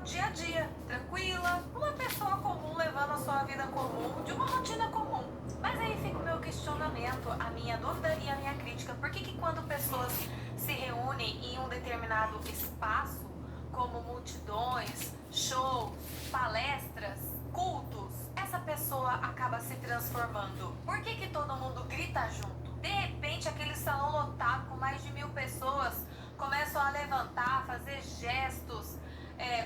dia a dia, tranquila, uma pessoa comum levando a sua vida comum, de uma rotina comum. Mas aí fica o meu questionamento, a minha dúvida e a minha crítica. Por que quando pessoas se reúnem em um determinado espaço, como multidões, shows, palestras, cultos, essa pessoa acaba se transformando? Por que todo mundo grita junto? De repente, aquele salão lotado com mais de 1000 pessoas começam a levantar, fazer gestos,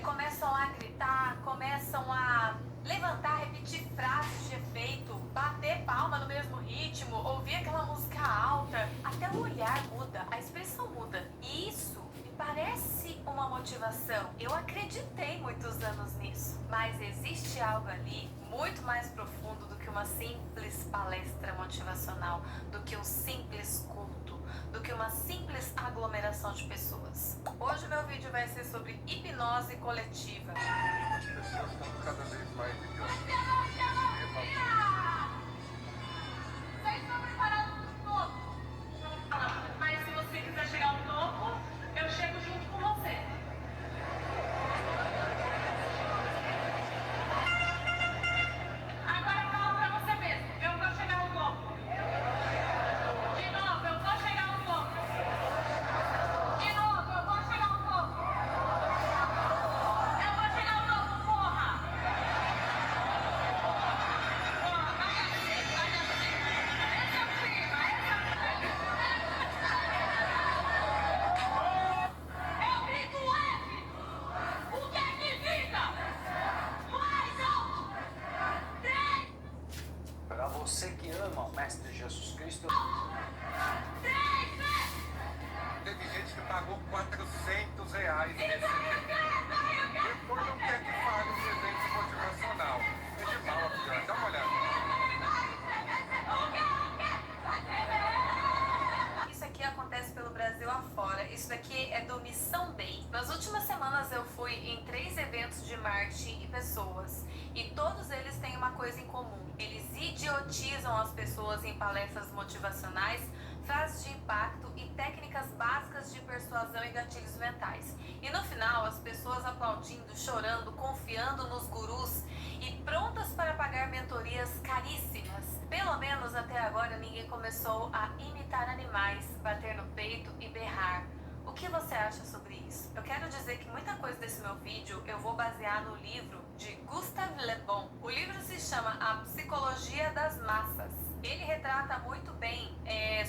começam a gritar, começam a levantar, repetir frases de efeito, bater palma no mesmo ritmo, ouvir aquela música alta. Até o olhar muda, a expressão muda. E isso me parece uma motivação. Eu acreditei muitos anos nisso, mas existe algo ali muito mais profundo do que uma simples palestra motivacional, do que um simples culto, do que uma simples aglomeração de pessoas. Hoje o meu vídeo vai ser sobre hipnose coletiva. As pessoas estão cada vez mais idiotas. Vocês estão preparados para o topo? Mas se você quiser chegar ao topo, eu chego junto com você. Agora fala pra você mesmo, eu vou chegar ao topo. De novo, eu vou chegar ao topo. De novo, eu vou chegar ao topo. Eu vou chegar ao topo, porra! Porra, vai assim, vai assim. Esse é o clima, esse é o clima. Eu grito F! O que é que grita? Mais alto! 3, Para você que ama o Mestre Jesus Cristo, 3, Teve gente que pagou R$400 nesse depois não quer que fale um evento motivacional. É de mal a pior, dá uma olhada. Isso aqui acontece pelo Brasil afora. Isso daqui é do Missão Day. Nas últimas semanas eu fui em 3 eventos de marketing e pessoas. E todos eles têm uma coisa em comum. Eles idiotizam as pessoas em palestras motivacionais, frases de impacto e técnicas básicas de persuasão e gatilhos mentais. E no final, as pessoas aplaudindo, chorando, confiando nos gurus e prontas para pagar mentorias caríssimas. Pelo menos até agora ninguém começou a imitar animais, bater no peito e berrar. O que você acha sobre isso? Eu quero dizer que muita coisa desse meu vídeo eu vou basear no livro de Gustave Le Bon. O livro se chama A Psicologia das Massas. Ele retrata muito bem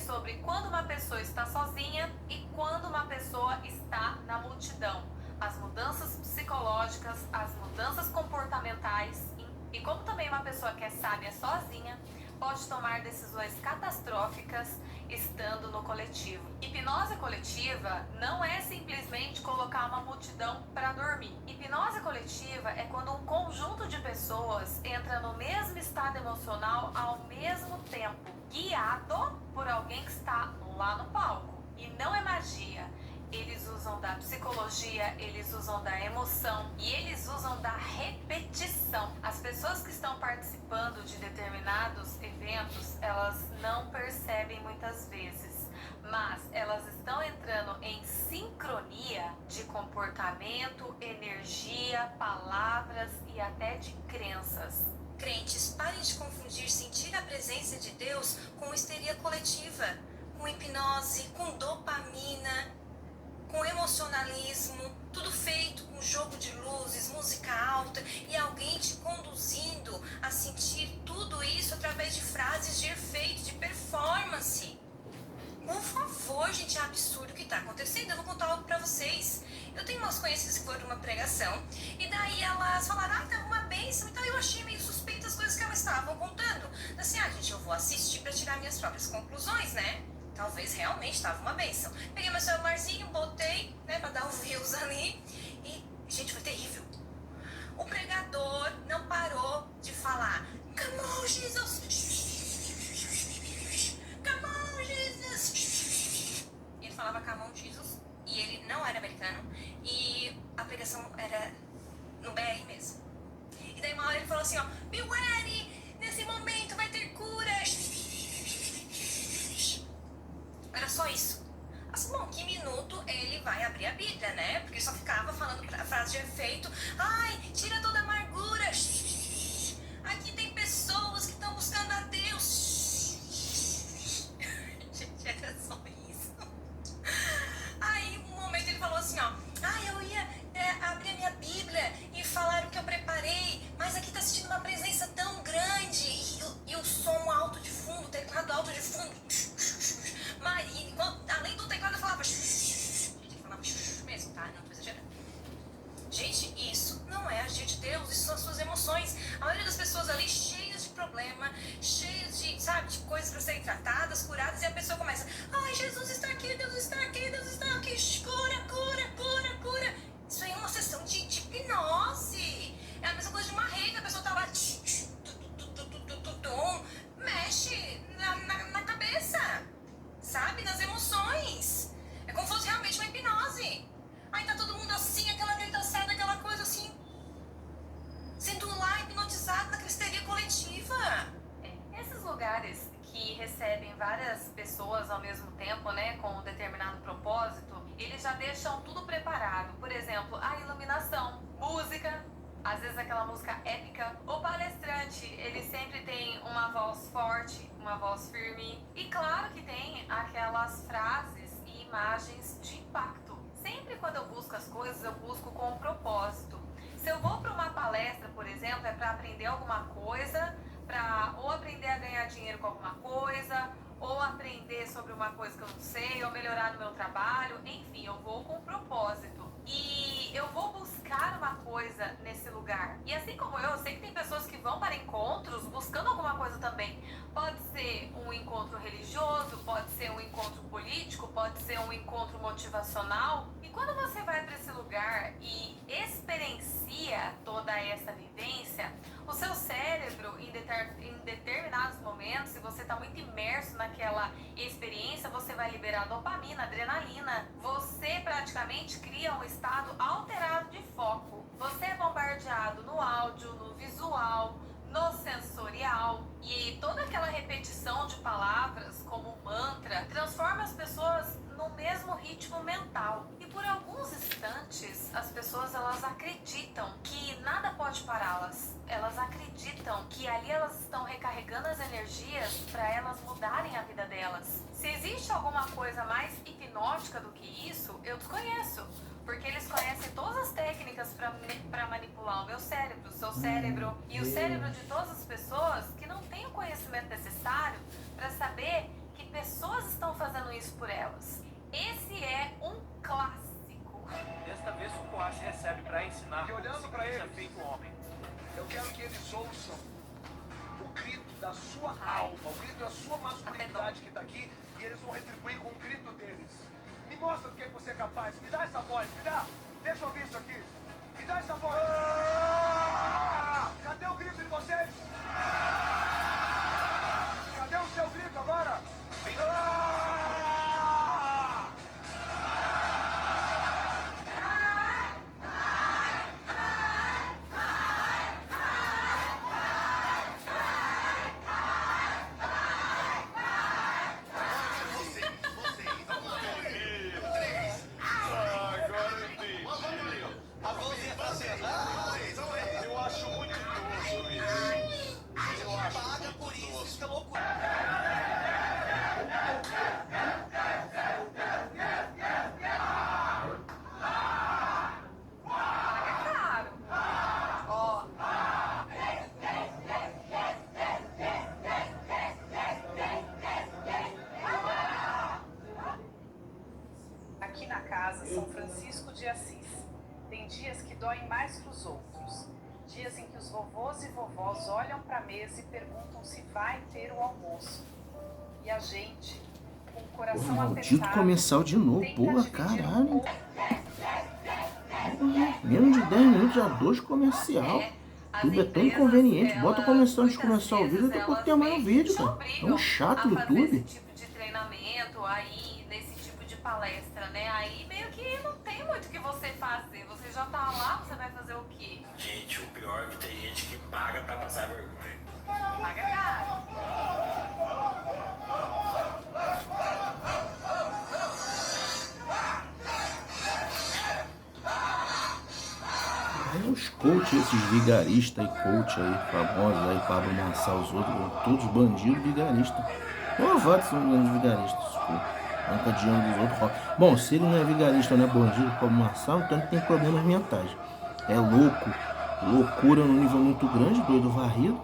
sobre quando uma pessoa está sozinha e quando uma pessoa está na multidão. As mudanças psicológicas, as mudanças comportamentais e como também uma pessoa que é sábia sozinha pode tomar decisões catastróficas estando no coletivo. Hipnose coletiva não é simplesmente colocar uma multidão para dormir. Hipnose coletiva é quando um conjunto de pessoas entra no mesmo estado emocional ao mesmo tempo, guiado por alguém que está lá no palco. E não é magia. Eles usam da psicologia, eles usam da emoção e eles usam da repetição. As pessoas que estão participando de determinados eventos, elas não percebem muitas vezes, mas elas estão entrando em sincronia de comportamento, energia, palavras e até de crenças. Crentes, parem de confundir sentir a presença de Deus com histeria coletiva, com hipnose, com dopamina, com emocionalismo, tudo feito com jogo de luzes, música alta e alguém te conduzindo a sentir tudo isso através de frases de efeito, de performance. Por favor, gente, é absurdo o que está acontecendo. Eu vou contar algo pra vocês. Eu tenho umas conhecidas que foram numa pregação e daí elas falaram, tava uma bênção, então eu achei meio suspeita as coisas que elas estavam contando. Assim, gente, eu vou assistir pra tirar minhas próprias conclusões, né? Talvez realmente estava uma bênção. Peguei meu celularzinho, botei, né, pra dar uns views ali. E, gente, foi terrível. O pregador não parou de falar Come on, Jesus! Come on, Jesus! E ele falava Come on, Jesus. E ele não era americano. E a pregação era no BR mesmo. E daí uma hora ele falou assim, ó, Beware! Nesse momento vai ter cura! Era só isso. Assim, bom, que minuto ele vai abrir a Bíblia, né? Porque só ficava falando frase de efeito. Ai, tira toda a amargura. Aqui tem pessoas que estão buscando a Deus. Gente, era só isso. Aí, um momento ele falou assim, ó. Eu ia abrir a minha Bíblia e falar o que eu preparei, mas aqui tá assistindo uma presença tão grande. E o som alto de fundo, o teclado alto de fundo. Mas, além do teclado, eu falava... Gente, ele falava mesmo, tá? Não tô exagerando. Gente, isso não é agir de Deus, isso são as suas emoções. A maioria das pessoas ali cheias de problema, cheias de, sabe, de coisas para serem tratadas, curadas, e a pessoa começa, ai, Jesus está aqui, Deus está aqui, Deus está aqui, cura, cura, cura, cura. Isso aí é uma sessão de hipnose. É a mesma coisa de uma rave, a pessoa tá lá, mexe na cabeça, sabe, nas emoções. É como se fosse realmente uma hipnose. Aí tá todo mundo assim, aquela gritaçada, aquela coisa assim, sendo lá hipnotizado naquela histeria coletiva. Esses lugares que recebem várias pessoas ao mesmo tempo, né, com um determinado propósito, eles já deixam tudo preparado. Por exemplo, a iluminação, música, às vezes aquela música épica. O palestrante, ele sempre tem uma voz forte, uma voz firme. E claro que tem aquelas frases e imagens de impacto. Sempre quando eu busco as coisas, eu busco com um propósito. Se eu vou para uma palestra, por exemplo, é para aprender alguma coisa, para ou aprender a ganhar dinheiro com alguma coisa, ou aprender sobre uma coisa que eu não sei, ou melhorar no meu trabalho, enfim, eu vou com um propósito. E eu vou buscar uma coisa nesse lugar. E assim como eu sei que tem pessoas que vão para encontros buscando alguma coisa também. Pode ser um encontro religioso, pode ser um encontro político, pode ser um encontro motivacional. E quando você vai para esse lugar e experiencia toda essa vivência, o seu cérebro, em determinados momentos, se você está muito imerso naquela experiência, você vai liberar dopamina, adrenalina. Você praticamente cria um estado alterado de foco. Você é bombardeado no áudio, no visual, no sensorial. E toda aquela repetição de palavras como mantra transforma as pessoas no mesmo ritmo mental. E por alguns instantes, as pessoas elas acreditam que nada pode pará-las. Elas acreditam que ali elas estão recarregando as energias para elas mudarem a vida delas. Se existe alguma coisa mais hipnótica do que isso, eu desconheço. Porque eles conhecem todas as técnicas para manipular o meu cérebro, o seu cérebro e o cérebro de todas as pessoas que não têm o conhecimento necessário para saber que pessoas estão fazendo isso por elas. Esse é um clássico. Desta vez o Coache recebe para ensinar E olhando para como se eles, é feito homem. eu quero que eles ouçam o grito da sua alma, o grito da sua masculinidade que está aqui, e eles vão retribuir com o grito deles. Me mostra do que você é capaz, me dá essa voz, me dá, deixa eu ouvir isso aqui, me dá essa voz. Cadê o grito de vocês? Cadê o seu grito agora? Eu acho muito tosco isso. Eu acho muito tosco. Claro. Ó. Aqui na casa, São Francisco de Assis. Tem dias que doem mais que os outros. Dias em que os vovôs e vovós olham para a mesa e perguntam se vai ter o almoço. E a gente, com o coração Maldito apertado, comercial de novo. tenta Porra, dividir caralho. pouco. Porra, menos de 10 minutos já 2 comercial. YouTube é tão inconveniente. Bota a começar antes de começar o vídeo, até porque terminar o vídeo, cara. É um chato no YouTube. Esse tipo de treinamento aí, nesse tipo de palestra, né? Aí meio que não tem muito o que você fazer. Você já tá lá, você vai fazer o quê? Gente, o pior é que tem gente que paga pra passar vergonha. Paga caro. Aí os coaches, esses vigaristas e coach aí, famosos aí, Pablo Marçal, os outros, todos bandidos vigaristas. Provados são grandes vigaristas, arranca dinheiro dos outros. Bom, se ele não é vigarista, não é bandido, Pablo Marçal, então ele tem problemas mentais. É louco, loucura no nível muito grande, doido varrido.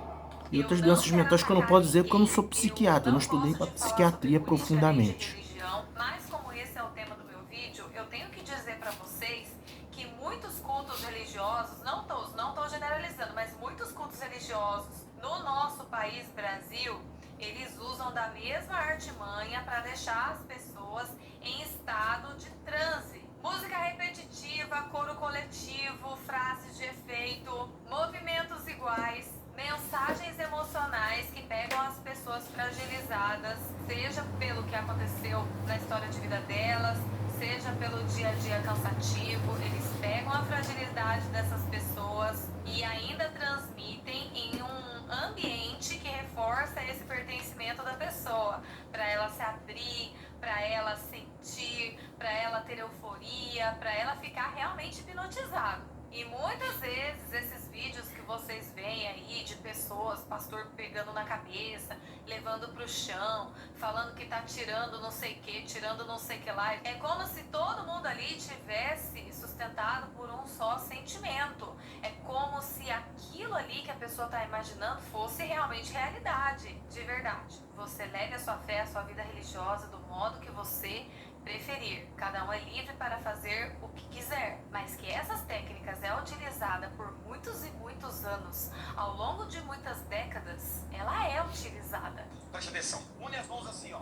E outras doenças mentais que eu não posso dizer porque eu não sou psiquiatra, eu não estudei para psiquiatria profundamente. Mas como esse é o tema do meu vídeo, eu tenho que dizer para vocês que muitos cultos religiosos, não todos, não estou generalizando, mas muitos cultos religiosos no nosso país, Brasil, eles usam da mesma artimanha para deixar as pessoas em estado de transe. Música repetitiva, coro coletivo, frases de efeito, movimentos iguais, mensagens emocionais que pegam as pessoas fragilizadas, seja pelo que aconteceu na história de vida delas, seja pelo dia a dia cansativo. Eles pegam a fragilidade dessas pessoas e ainda transmitem em um ambiente que reforça esse pertencimento da pessoa, para ela se abrir, para ela sentir, para ela ter euforia, para ela ficar realmente hipnotizada. E muitas vezes esses vídeos que vocês veem aí de pessoas, pastor pegando na cabeça, levando pro chão, falando que tá tirando não sei o que, tirando não sei o que lá, é como se todo mundo ali tivesse sustentado por um só sentimento. É como se aquilo ali que a pessoa tá imaginando fosse realmente realidade, de verdade. Você leve a sua fé, a sua vida religiosa do modo que você preferir. Cada um é livre para fazer o que quiser, mas que essas técnicas é utilizada por muitos e muitos anos, ao longo de muitas décadas, ela é utilizada. Preste atenção, une as mãos assim, ó.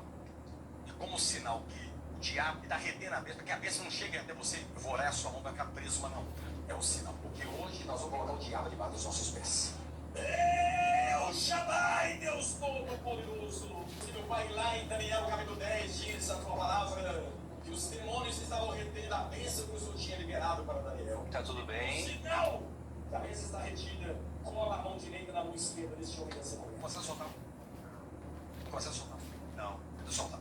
E como sinal que o diabo está retendo a besta, para que a besta não chegue até você devorar a sua mão, vai ficar preso, mas não. É o sinal, porque hoje nós vamos colocar o diabo debaixo dos nossos pés. El Shaddai, Deus Todo-Poderoso. Se meu pai lá em Daniel, capítulo 10, diz a tua palavra que os demônios estavam retendo a bênção que o Senhor tinha liberado para Daniel. Tá tudo bem? Sinal que a bênção está retida, cola a mão direita na mão esquerda desse homem dessa mulher. Começa a soltar. Começa a soltar. Não, solta.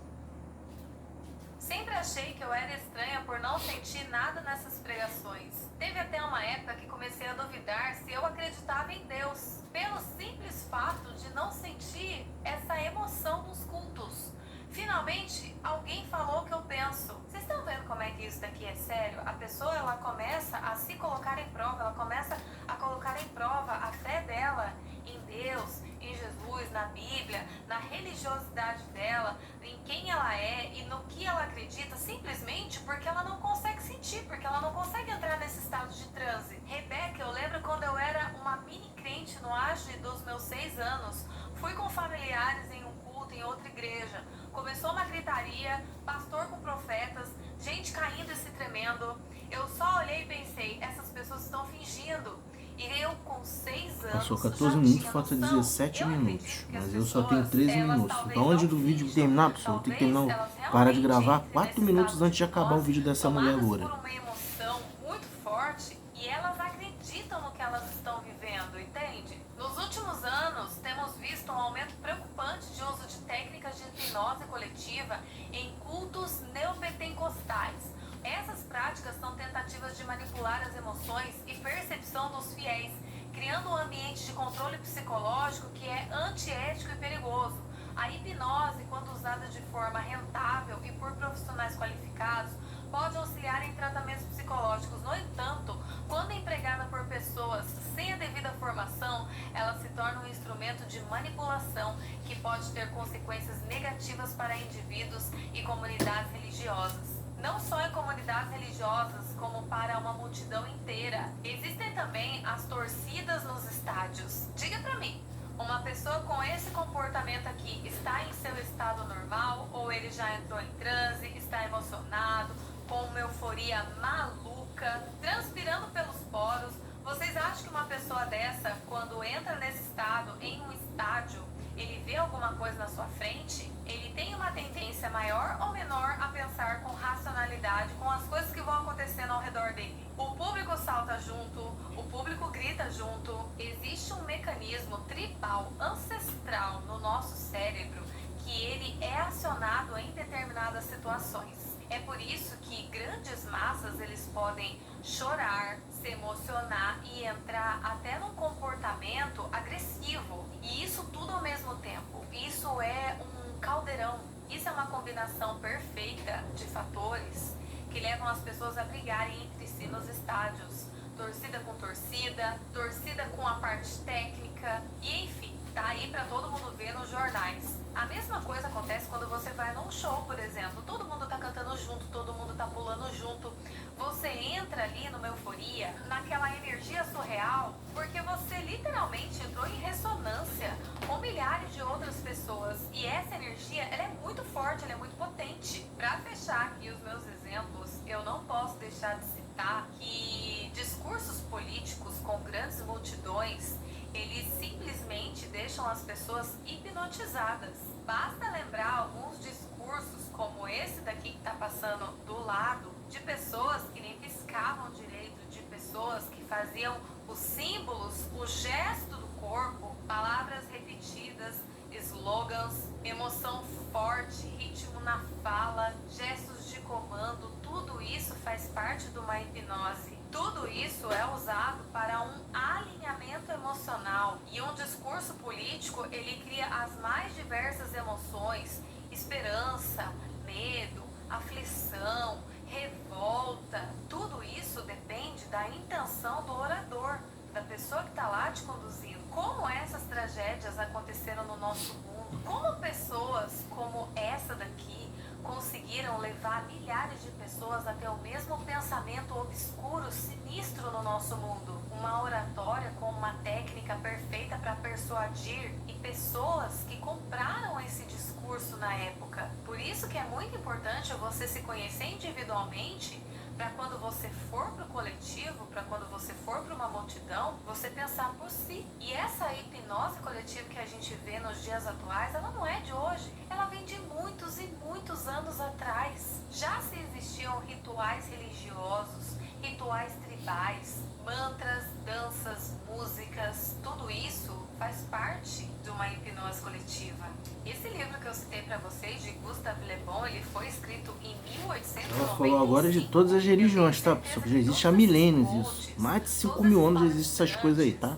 Sempre achei que eu era estranha por não sentir nada nessas pregações. Teve até uma época que comecei a duvidar se eu acreditava em Deus, pelo simples fato de não sentir essa emoção dos cultos. Finalmente, alguém falou o que eu penso. Vocês estão vendo como é que isso daqui é sério? A pessoa, ela começa a se colocar em prova, ela começa a colocar em prova a fé dela em Deus, em Jesus, na Bíblia, na religiosidade dela, em quem ela é e no que ela acredita, simplesmente porque ela não consegue sentir, porque ela não consegue entrar nesse estado de transe. Rebeca, eu lembro quando eu era uma mini crente no auge dos meus 6 anos, fui com familiares em um culto em outra igreja, começou uma gritaria, pastor com profetas, gente caindo e se tremendo. Eu só olhei e pensei, essas pessoas estão fingindo. E eu com 6 anos. Passou 14 minutos, falta 17 minutos. Mas eu só tenho 13 minutos. Então antes do vídeo terminar, pessoal, eu tenho que terminar, parar de gravar 4 minutos antes de acabar o vídeo dessa mulher loura. Por uma emoção muito forte e elas acreditam no que elas estão vivendo, entende? Nos últimos anos, temos visto um aumento preocupante de uso de técnicas de hipnose coletiva em cultos neopentecostais. Essas práticas são tentativas de manipular as emoções e percepção dos fiéis, criando um ambiente de controle psicológico que é antiético e perigoso. A hipnose, quando usada de forma rentável e por profissionais qualificados, pode auxiliar em tratamentos psicológicos. No entanto, quando empregada por pessoas sem a devida formação, ela se torna um instrumento de manipulação que pode ter consequências negativas para indivíduos e comunidades religiosas. Não só em comunidades religiosas, como para uma multidão inteira. Existem também as torcidas nos estádios. Diga pra mim, uma pessoa com esse comportamento aqui está em seu estado normal? Ou ele já entrou em transe, está emocionado, com uma euforia maluca, transpirando pelos poros? Vocês acham que uma pessoa dessa, quando entra nesse estado, em um estádio, ele vê alguma coisa na sua frente? Ele tem uma tendência maior ou menor a pensar com racionalidade com as coisas que vão acontecendo ao redor dele? O público salta junto, o público grita junto. Existe um mecanismo tribal ancestral no nosso cérebro que ele é acionado em determinadas situações. É por isso que grandes massas eles podem chorar, se emocionar e entrar até num comportamento agressivo. E isso tudo ao mesmo tempo. Isso é um caldeirão. Isso é uma combinação perfeita de fatores que levam as pessoas a brigarem entre si nos estádios. Torcida com torcida, torcida com a parte técnica, e enfim, tá aí pra todo mundo ver nos jornais. A mesma coisa acontece quando você vai num show, por exemplo. Todo mundo tá cantando junto, todo mundo tá pulando junto. Você entra ali numa euforia, naquela energia surreal, porque você literalmente entrou em ressonância com milhares de outras pessoas. E essa energia, ela é muito forte, ela é muito potente. Pra fechar aqui os meus exemplos, eu não posso deixar de citar que discursos políticos com grandes multidões, eles simplesmente deixam as pessoas hipnotizadas. Basta lembrar alguns discursos como esse daqui que está passando do lado, de pessoas que nem piscavam direito, de pessoas que faziam os símbolos, o gesto do corpo, palavras repetidas, slogans, emoção forte, ritmo na fala, gestos de comando, tudo isso faz parte de uma hipnose. Tudo isso é usado para um alinhamento emocional, e um discurso político, ele cria as mais diversas emoções: esperança, medo, aflição, revolta. Tudo isso depende da intenção do orador, da pessoa que está lá te conduzindo. Como essas tragédias aconteceram no nosso mundo, como pessoas como essa daqui conseguiram levar milhares de pessoas até o mesmo pensamento obscuro, sinistro no nosso mundo. Uma oratória com uma técnica perfeita para persuadir, e pessoas que compraram esse discurso na época. Por isso que é muito importante você se conhecer individualmente, para quando você for para o coletivo, para quando você for para uma multidão, você pensar por si. E essa hipnose coletiva que a gente vê nos dias atuais, ela não é de hoje. Ela vem de muitos e muitos anos atrás. Já se existiam rituais religiosos, rituais tribais, mantras, danças, músicas, tudo isso faz parte de uma hipnose coletiva. Esse livro que eu citei para vocês, de Gustave Le Bon, ele foi escrito em 1895. Ela falou agora de todas as religiões, tá, pessoal? Que já existe há milênios isso. Mais de 5 mil anos já existem essas coisas aí, tá?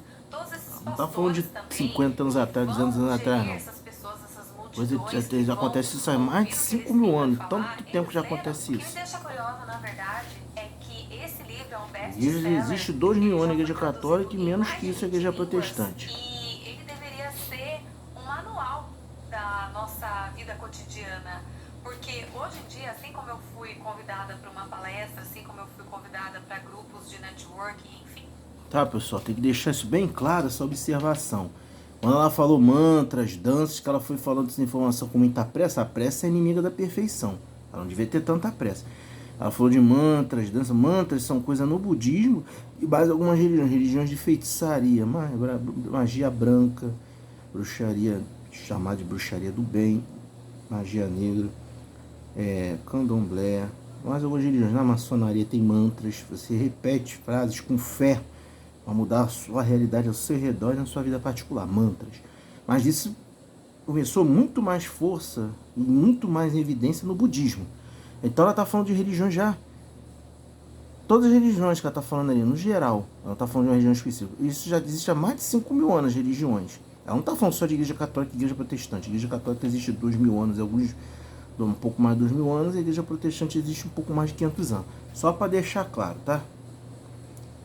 Não tá falando de 50 anos atrás, 200 anos atrás, não. Coisa já acontece isso há mais de 5 mil anos. Tanto tempo que já acontece O que me isso. deixa curiosa, na verdade, é que esse livro é um A igreja best-seller. existe 2 mil anos a igreja católica e menos que isso a igreja protestante. E ele deveria ser um manual da nossa vida cotidiana. Porque hoje em dia, assim como eu fui convidada para uma palestra, assim como eu fui convidada para grupos de networking, enfim. Tá, pessoal, tem que deixar isso bem claro, essa observação. Quando ela falou mantras, danças, que ela foi falando essa informação com muita pressa, a pressa é inimiga da perfeição. Ela não devia ter tanta pressa. Ela falou de mantras, danças. Mantras são coisa no budismo e mais algumas religiões de feitiçaria, magia branca, bruxaria, chamada de bruxaria do bem, magia negra, candomblé, mais algumas religiões. Na maçonaria tem mantras, você repete frases com fé para mudar a sua realidade ao seu redor e na sua vida particular, mantras. Mas isso começou muito mais força e muito mais em evidência no budismo. Então ela está falando de religiões já. Todas as religiões que ela está falando ali, no geral, ela está falando de uma religião específica. Isso já existe há mais de 5 mil anos, religiões. Ela não está falando só de igreja católica e igreja protestante. A igreja católica existe 2 mil anos, alguns um pouco mais de 2 mil anos, e a igreja protestante existe um pouco mais de 500 anos. Só para deixar claro, tá?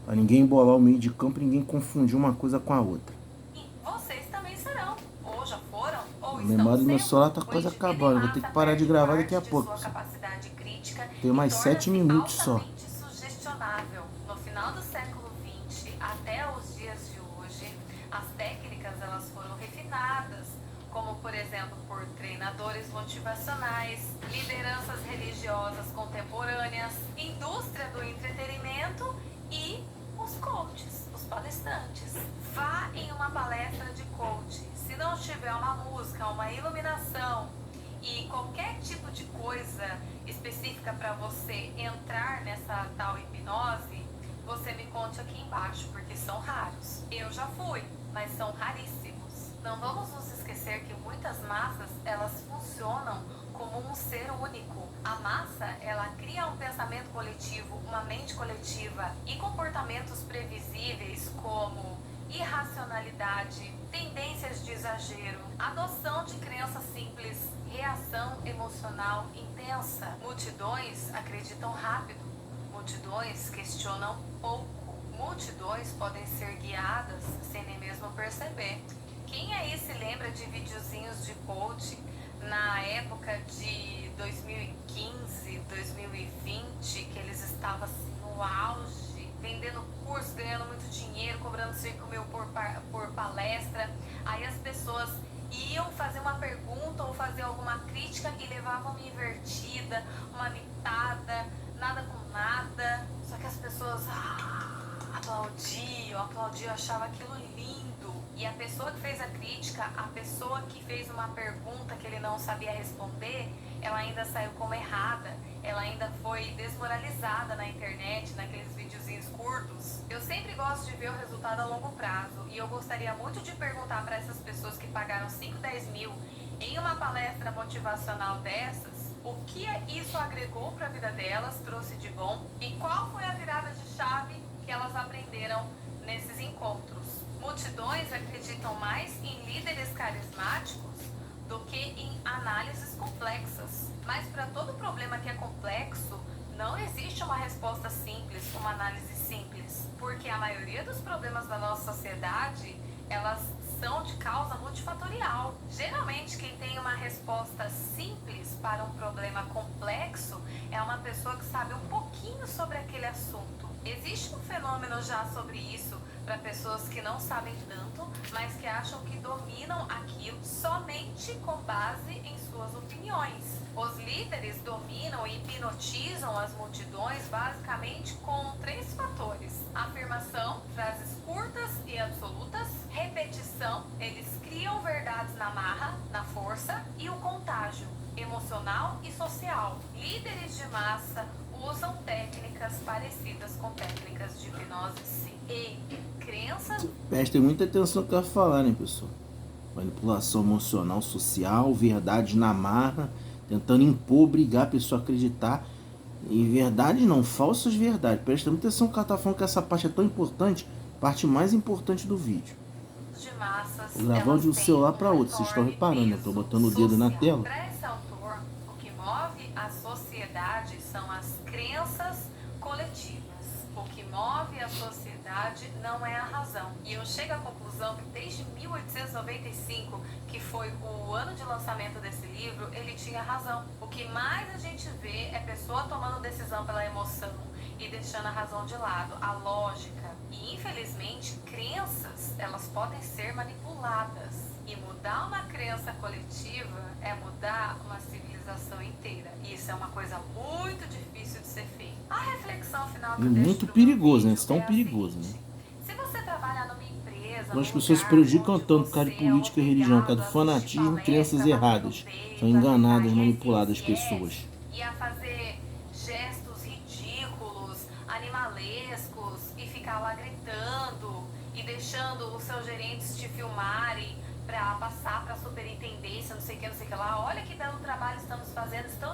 Para ninguém embolar o meio de campo, ninguém confundir uma coisa com a outra. E vocês também serão, ou já foram, ou A estão memória do meu sendo, celular tá o quase indivíduo acabando. Vou ter que parar de gravar daqui a parte de pouco. sua capacidade crítica Tenho mais e 7 torna-se minutos só. altamente sugestionável. No final do século XX até os dias de hoje, as técnicas elas foram refinadas, como por exemplo por treinadores motivacionais, lideranças religiosas contemporâneas, indústria do entretenimento e os coaches, os palestrantes. Vá em uma palestra de coach. Se não tiver uma música, uma iluminação e qualquer tipo de coisa específica para você entrar nessa tal hipnose, você me conte aqui embaixo, porque são raros. Eu já fui, mas são raríssimos. Não vamos nos esquecer que muitas massas, elas funcionam como um ser único. A massa, ela cria um pensamento coletivo, uma mente coletiva e comportamentos previsíveis como irracionalidade, tendências de exagero, adoção de crenças simples, reação emocional intensa. Multidões acreditam rápido, multidões questionam pouco, multidões podem ser guiadas sem nem mesmo perceber. Quem aí se lembra de videozinhos de coach na época de 2015, 2020, que eles estavam assim no auge, vendendo curso, ganhando muito dinheiro, cobrando 5 mil por palestra. Aí as pessoas iam fazer uma pergunta ou fazer alguma crítica e levavam uma invertida, uma mitada, nada com nada. Só que as pessoas aplaudiam, achavam aquilo lindo. E a pessoa que fez a crítica, a pessoa que fez uma pergunta que ele não sabia responder, ela ainda saiu como errada, ela ainda foi desmoralizada na internet, naqueles videozinhos curtos. Eu sempre gosto de ver o resultado a longo prazo e eu gostaria muito de perguntar para essas pessoas que pagaram 5, 10 mil em uma palestra motivacional dessas, o que isso agregou para a vida delas, trouxe de bom e qual foi a virada de chave que elas aprenderam nesses encontros. Multidões acreditam mais em líderes carismáticos do que em análises complexas. Mas para todo problema que é complexo, não existe uma resposta simples, uma análise simples. Porque a maioria dos problemas da nossa sociedade, elas são de causa multifatorial. Geralmente, quem tem uma resposta simples para um problema complexo é uma pessoa que sabe um pouquinho sobre aquele assunto. Existe um fenômeno já sobre isso para pessoas que não sabem tanto, mas que acham que dominam aquilo somente com base em suas opiniões. Os líderes dominam e hipnotizam as multidões basicamente com 3 fatores: afirmação, frases curtas e absolutas, repetição, eles criam verdades na marra, na força, e o contágio emocional e social. Líderes de massa usam técnicas parecidas com técnicas de hipnose, sim. E crenças... Prestem muita atenção no que eu vou falar, né, pessoal? Manipulação emocional, social, verdade na marra, tentando impor, obrigar a pessoa a acreditar em verdade não, falsas verdades. Prestem muita atenção que ela tá falando, que essa parte é tão importante, parte mais importante do vídeo. de massas, Vou gravar de um celular para outro, vocês estão reparando, eu estou botando o dedo na tela. Para esse autor, o que move a sociedade são as crenças coletivas. O que move a sociedade não é a razão. E eu chego à conclusão que desde 1895, que foi o ano de lançamento desse livro, ele tinha razão. O que mais a gente vê é pessoa tomando decisão pela emoção e deixando a razão de lado, a lógica. E infelizmente, crenças, elas podem ser manipuladas. E mudar uma crença coletiva é mudar uma civilização inteira. E isso é uma coisa muito difícil de ser feita. A reflexão final que eu deixo Muito pro perigoso, né? vídeo Tão é a perigoso, seguinte: né? se você trabalha numa empresa, As num pessoas se lugar prejudicam onde tanto por causa de você é política e religião, por causa do obrigado a assistir fanatismo, crenças palestra, erradas. bater no peito, São enganadas, a manipuladas gritar pessoas. E a fazer gestos ridículos, animalescos, e ficar lá gritando e deixando os seus gerentes te filmarem para passar para a superintendência, não sei o que lá. Olha que belo trabalho estamos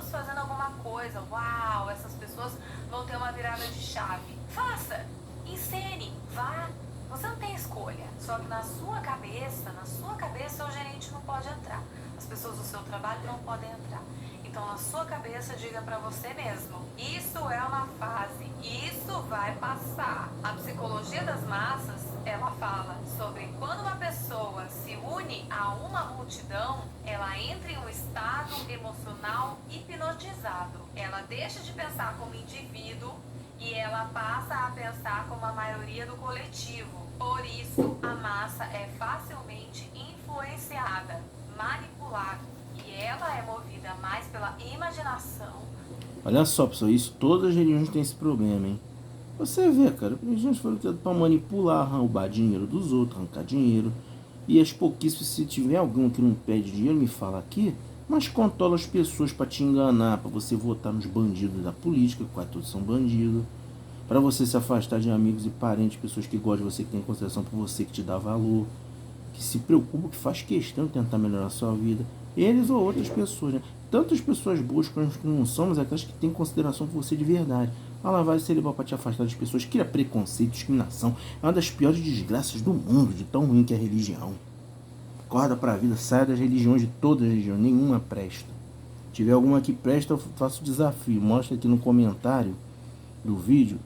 fazendo alguma coisa. Uau, essas pessoas vão ter uma virada de chave. Faça, encene, vá. Você não tem escolha. Só que na sua cabeça, o gerente não pode entrar. As pessoas do seu trabalho não podem entrar. Então, na sua cabeça, diga para você mesmo: isso é uma fase, isso vai passar. A psicologia das massas, ela fala sobre quando uma pessoa se une a uma multidão, ela entra em um estado emocional hipnotizado. Ela deixa de pensar como indivíduo e ela passa a pensar como a maioria do coletivo. Por isso, a massa é facilmente influenciada, manipulada, e ela é movida mais pela imaginação. Olha só, pessoal, isso todas as religiões têm esse problema, hein? Você vê, cara, as religiões foram criadas para manipular, roubar dinheiro dos outros, arrancar dinheiro. E as pouquíssimas, se tiver algum que não pede dinheiro, me fala aqui, mas controla as pessoas para te enganar, para você votar nos bandidos da política, que quase todos são bandidos, para você se afastar de amigos e parentes, pessoas que gostam de você, que tem consideração por você, que te dá valor, que se preocupa, que faz questão de tentar melhorar a sua vida. Eles ou outras pessoas, né? tantas pessoas boas quanto que não são, mas aquelas que têm consideração por você de verdade. A lavagem cerebral para te afastar das pessoas, cria preconceito, discriminação. É uma das piores desgraças do mundo, de tão ruim que é a religião. Acorda pra vida, saia das religiões, de todas as religiões, nenhuma presta. Se tiver alguma que presta, eu faço desafio. Mostra aqui no comentário do vídeo.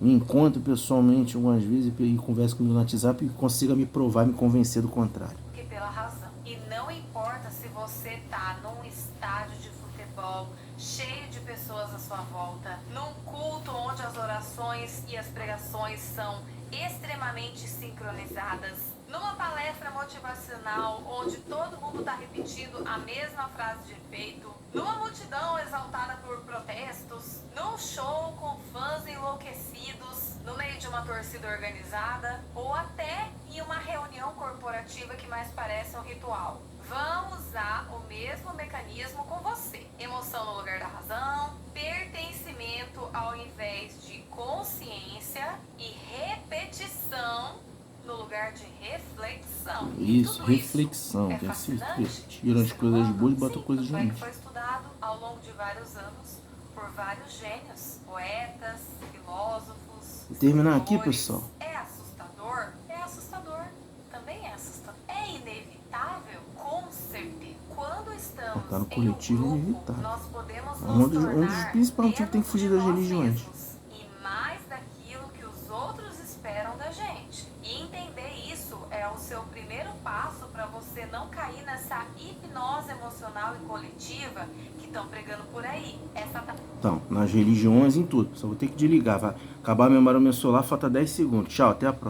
Me encontre pessoalmente algumas vezes e converse comigo no WhatsApp e consiga me provar, me convencer do contrário. Que pela razão. E não importa se você tá num estádio de futebol cheio de pessoas à sua volta, num culto onde as orações e as pregações são extremamente sincronizadas, numa palestra motivacional onde todo mundo está repetindo a mesma frase de efeito, numa multidão exaltada por protestos, num show com fãs enlouquecidos, no meio de uma torcida organizada ou até em uma reunião corporativa que mais parece um ritual. Vão usar o mesmo mecanismo com você. Emoção no lugar da razão, pertencimento ao invés de consciência e repetição no lugar de reflexão. Isso, reflexão. É que é assim, fascinante. tira as coisas boas e bota Sim, coisas ruins. foi estudado ao longo de vários anos por vários gênios, poetas, filósofos. Vou terminar aqui, escritores. pessoal. É assustador? É assustador. Também é assustador. É inevitável? Com certeza. Quando estamos Tá no em coletivo, um é grupo, inevitável. nós podemos Um nos dos tornar principais motivos que tem que fugir menos das de nós religiões. mesmos e mais daquilo que os outros esperam da gente. E entender isso é o seu primeiro passo para você não cair nessa hipnose emocional e coletiva que estão pregando por aí. Então, nas religiões, em tudo. Só vou ter que desligar. Vai acabar a memória do meu celular, falta 10 segundos. Tchau, até a próxima.